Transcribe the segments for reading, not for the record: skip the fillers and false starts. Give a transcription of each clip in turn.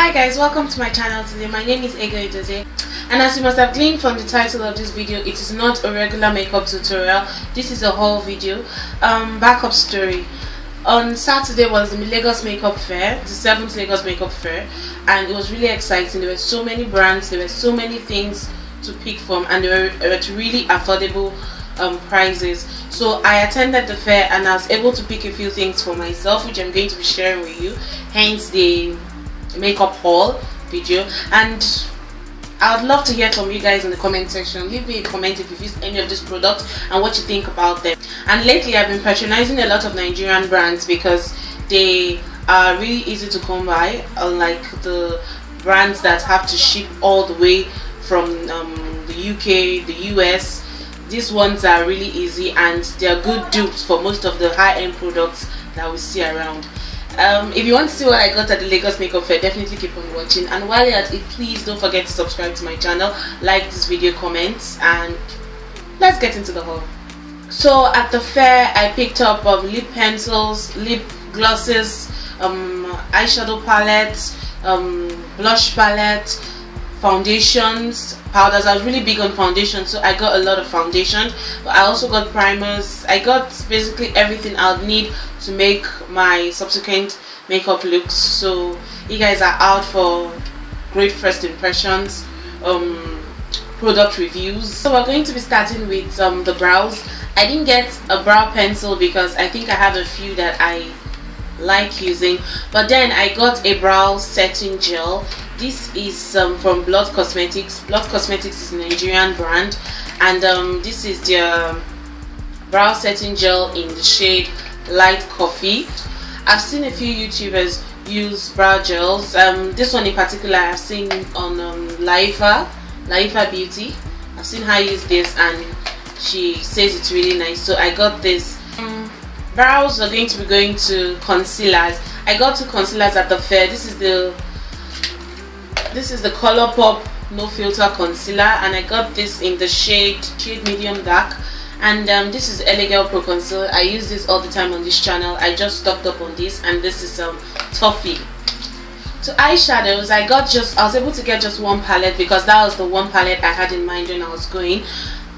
Hi guys, welcome to my channel today. My name is Eyelashes, and as you must have gleaned from the title of this video, it is not a regular makeup tutorial. This is a haul video. Backup story. On Saturday was the Lagos Makeup Fair, the 7th Lagos Makeup Fair, and it was really exciting. There were so many brands, there were so many things to pick from, and they were at really affordable prices. So I attended the fair and I was able to pick a few things for myself, which I'm going to be sharing with you, hence the makeup haul video. And I would love to hear from you guys in the comment section. Leave me a comment if you've used any of these products and what you think about them. And lately I've been patronizing a lot of Nigerian brands because they are really easy to come by, unlike the brands that have to ship all the way from the UK, the US. These ones are really easy and they are good dupes for most of the high-end products that we see around. If you want to see what I got at the Lagos Makeup Fair, definitely keep on watching. And while you're at it, please don't forget to subscribe to my channel, like this video, comment, and let's get into the haul. So at the fair, I picked up lip pencils, lip glosses, eyeshadow palettes, blush palette, foundations, powders. I was really big on foundation, so I got a lot of foundation, but I also got primers. I got basically everything I would need to make my subsequent makeup looks. So you guys are out for great first impressions, product reviews. So we're going to be starting with the brows. I didn't get a brow pencil because I think I have a few that I like using, but then I got a brow setting gel. This is from Blood Cosmetics. Blood Cosmetics is a Nigerian brand, and this is their brow setting gel in the shade Light Coffee. I've seen a few YouTubers use brow gels. This one in particular I've seen on Laifa Beauty. I've seen her use this and she says it's really nice, so I got this. Brows are going to be going to concealers. I got two concealers at the fair. This is the Colourpop No Filter Concealer, and I got this in the shade medium dark. And this is Elegel Pro Concealer. I use this all the time on this channel. I just stocked up on this, and this is Toffee. So eyeshadows, I was able to get just one palette because that was the one palette I had in mind when I was going.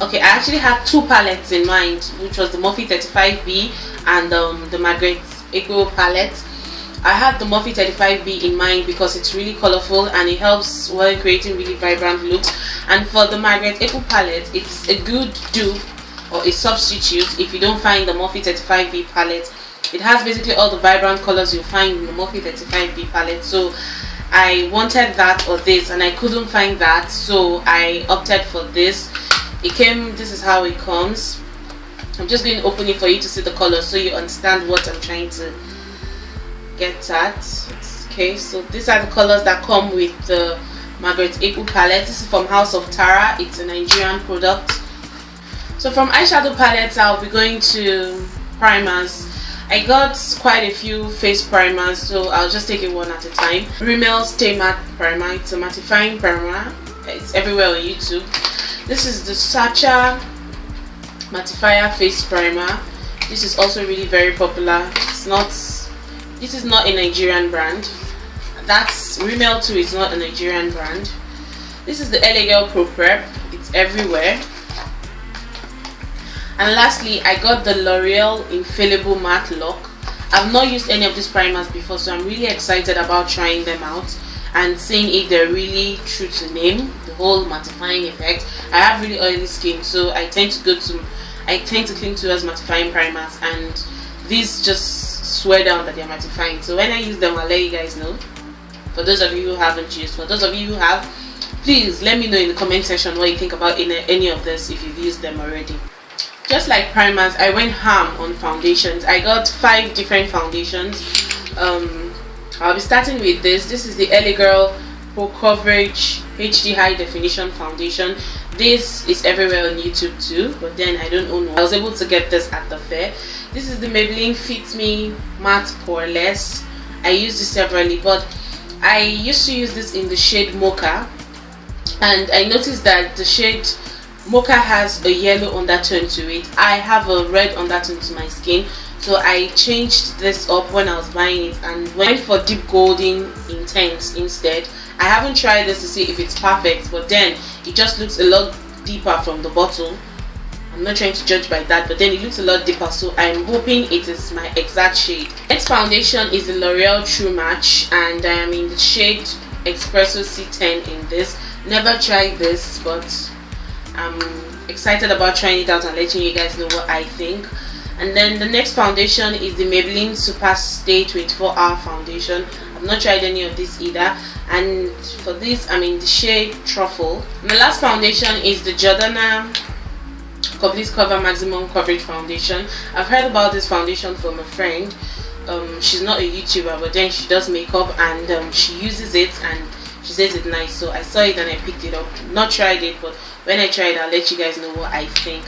Okay, I actually had two palettes in mind, which was the Morphe 35B and the Margaret Echo palette. I had the Morphe 35B in mind because it's really colorful and it helps while creating really vibrant looks. And for the Margaret Echo palette, it's a good dupe or a substitute if you don't find the Morphe 35B palette. It has basically all the vibrant colors you'll find in the Morphe 35B palette. So I wanted that or this and I couldn't find that, so I opted for this. This is how it comes. I'm just going to open it for you to see the colors so you understand what I'm trying to get at. Okay, so these are the colors that come with the Margaret Echo palette. This is from House of Tara. It's a Nigerian product. So from eyeshadow palettes, I'll be going to primers. I got quite a few face primers, so I'll just take it one at a time. Rimmel Stay Matte Primer. It's a mattifying primer. It's everywhere on YouTube. This is the Sacha Mattifier Face Primer. This is also really very popular. This is not a Nigerian brand. That's Rimmel too. It's not a Nigerian brand. This is the Elegel Pro Prep. It's everywhere. And lastly, I got the L'Oreal Infallible Matte Lock. I've not used any of these primers before, so I'm really excited about trying them out and seeing if they're really true to name, the whole mattifying effect. I have really oily skin, so I tend to cling towards mattifying primers, and these just swear down that they're mattifying. So when I use them, I'll let you guys know. For those of you who haven't used, for those of you who have, please let me know in the comment section what you think about any of this if you've used them already. Just like primers, I went ham on foundations. I got 5 different foundations. I'll be starting with this. This is the LA Girl Pro Coverage HD High Definition Foundation. This is everywhere on YouTube too, but then I don't own one. I was able to get this at the fair. This is the Maybelline Fit Me Matte Poreless. I used this severally, but I used to use this in the shade Mocha, and I noticed that the shade Mocha has a yellow undertone to it. I have a red undertone to my skin, so I changed this up when I was buying it and went for deep golden intense instead. I haven't tried this to see if it's perfect, but then it just looks a lot deeper from the bottle. I'm not trying to judge by that, but then it looks a lot deeper, so I'm hoping it is my exact shade. Next foundation is the L'Oreal True Match, and I am in the shade Espresso C10 in this. Never tried this, but I'm excited about trying it out and letting you guys know what I think. And then the next foundation is the Maybelline Super Stay 24 Hour Foundation. I've not tried any of this either, and for this I'm in the shade Truffle. And the last foundation is the Jordana Complete Cover Maximum Coverage Foundation. I've heard about this foundation from a friend. She's not a YouTuber, but then she does makeup, and she uses it and she says it's nice, so I saw it and I picked it up. Not tried it, but when I try it I'll let you guys know what I think.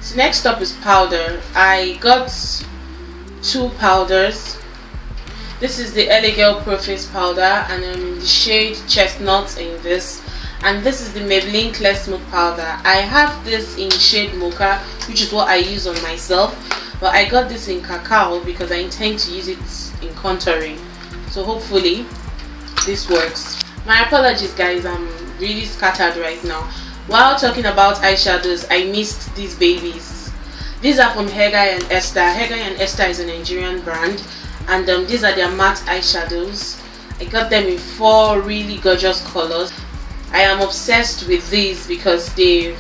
So next up is powder. I got two powders. This is the LA Girl Pro Face powder, and I'm in the shade Chestnut in this. And this is the Maybelline Clear Smooth powder. I have this in shade Mocha, which is what I use on myself, but I got this in Cacao because I intend to use it in contouring, so hopefully this works. My apologies guys, I'm really scattered right now. While talking about eyeshadows, I missed these babies. These are from Hegai and Esther. Hegai and Esther is a Nigerian brand, and these are their matte eyeshadows. I got them in 4 really gorgeous colors. I am obsessed with these because they're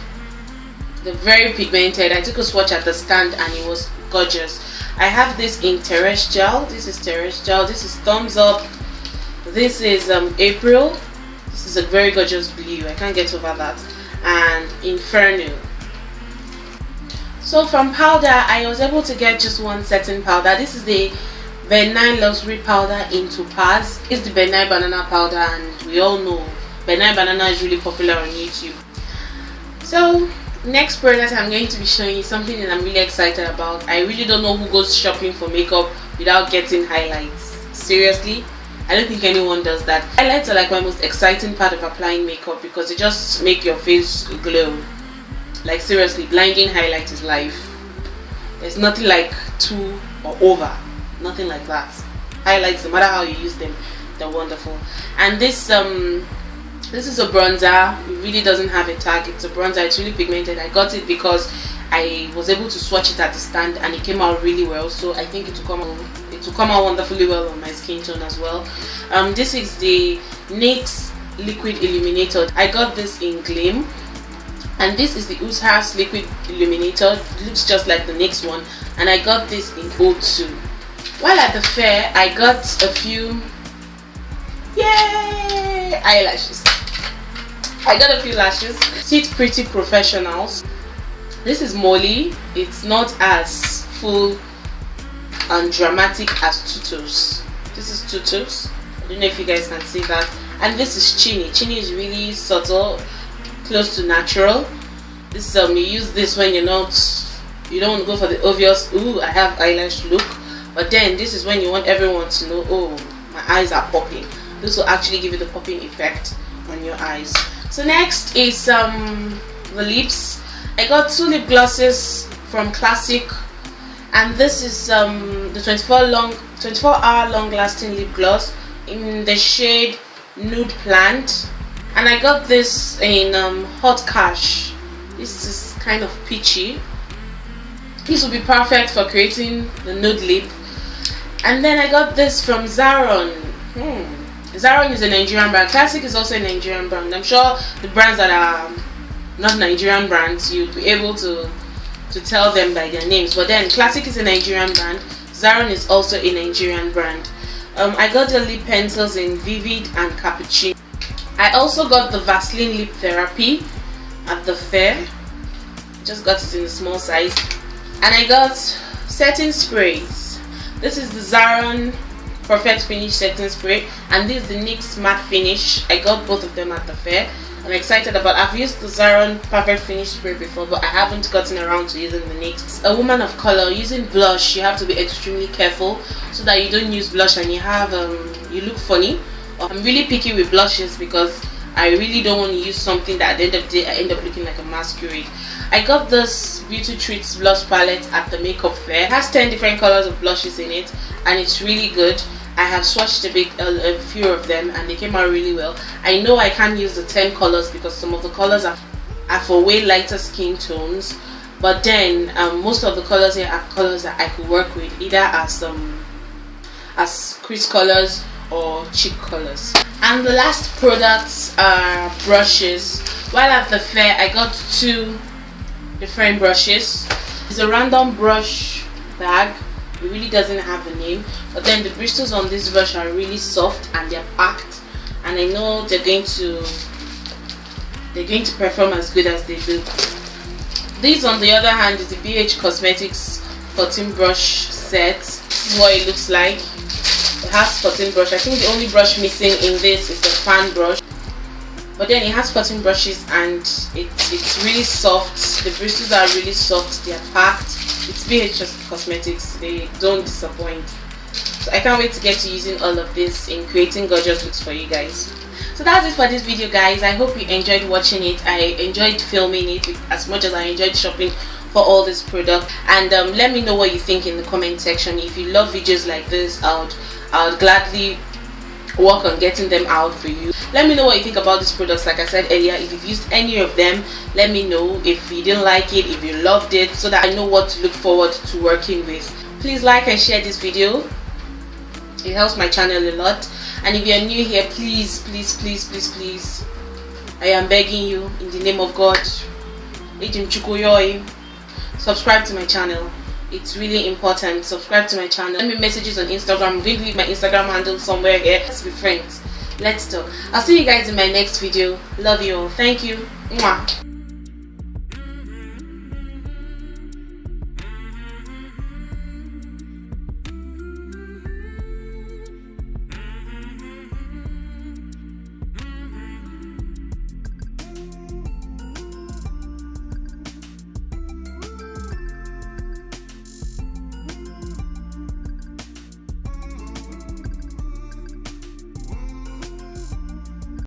very pigmented. I took a swatch at the stand and it was gorgeous. I have this in Terrestrial. This is Terrestrial. This is Thumbs Up. This is April. This is a very gorgeous blue. I can't get over that. And Inferno. So from powder, I was able to get just one setting powder. This is the Benign Luxury powder in Topaz. It's the Benign Banana powder, and we all know Benign Banana is really popular on YouTube. So next product I'm going to be showing you something that I'm really excited about. I really don't know who goes shopping for makeup without getting highlights. Seriously, I don't think anyone does that. Highlights are like my most exciting part of applying makeup because they just make your face glow. Like seriously, blinding highlight is life. There's nothing like 2 or over. Nothing like that. Highlights, no matter how you use them, they're wonderful. And this is a bronzer. It really doesn't have a tag. It's a bronzer. It's really pigmented. I got it because I was able to swatch it at the stand and it came out really well. So I think it will come out wonderfully well on my skin tone as well. This is the NYX Liquid Illuminator. I got this in Gleam. And this is the House Liquid Illuminator. It looks just like the NYX one. And I got this in O2. While at the fair, I got a few eyelashes. I got a few lashes. Sit Pretty Professionals. This is Molly. It's not as full and dramatic as Tutus. This is Tutus. I don't know if you guys can see that. And this is Chini. Chini is really subtle, close to natural. This you use this when you don't want to go for the obvious "ooh, I have eyelash" look, but then this is when you want everyone to know, oh, my eyes are popping. This will actually give you the popping effect on your eyes. So next is the lips. I got 2 lip glosses from Classic, and this is the 24 hour long lasting lip gloss in the shade Nude Plant, and I got this in Hot Cash. This is kind of peachy. This will be perfect for creating the nude lip. And then I got this from Zaron. Zaron is a Nigerian brand. Classic is also a Nigerian brand. I'm sure the brands that are not Nigerian brands, you'll be able to tell them by their names. But then Classic is a Nigerian brand. Zaron is also a Nigerian brand. I got the lip pencils in Vivid and Cappuccino. I also got the Vaseline Lip Therapy at the fair. Just got it in a small size. And I got setting sprays. This is the Zaron Perfect Finish setting spray, and this is the NYX Matte Finish. I got both of them at the fair. I'm excited about. I've used the Zaron Perfect Finish spray before, but I haven't gotten around to using the NYX. A woman of color using blush, you have to be extremely careful so that you don't use blush and you look funny. I'm really picky with blushes because I really don't want to use something that at the end of the day I end up looking like a masquerade. I got this Beauty Treats blush palette at the makeup fair. It has 10 different colors of blushes in it, and it's really good. I have swatched a few of them, and they came out really well. I know I can't use the 10 colors because some of the colors are for way lighter skin tones, but then most of the colors here are colors that I could work with, either as crease colors or cheek colors. And the last products are brushes. While at the fair, I got 2 different brushes. It's a random brush bag. It really doesn't have a name, but then the bristles on this brush are really soft and they're packed, and I know they're going to perform as good as they do. This, on the other hand, is the BH Cosmetics 14 brush set. This is what it looks like. It has 14 brush. I think the only brush missing in this is the fan brush, but then it has 14 brushes, and it's really soft. The bristles are really soft, they are packed. It's BH Cosmetics, they don't disappoint. So I can't wait to get to using all of this in creating gorgeous looks for you guys. So that's it for this video, guys. I hope you enjoyed watching it. I enjoyed filming it as much as I enjoyed shopping for all this product. And let me know what you think in the comment section. If you love videos like this, I would gladly work on getting them out for you. Let me know what you think about these products. Like I said earlier, if you've used any of them, let me know. If you didn't like it, if you loved it, so that I know what to look forward to working with. Please like and share this video. It helps my channel a lot. And if you're new here, please, I am begging you in the name of God, subscribe to my channel. It's really important. Subscribe to my channel. Send me messages on Instagram. I'm going to leave my Instagram handle somewhere here. Let's be friends. Let's talk. I'll see you guys in my next video. Love you all. Thank you. Mwah.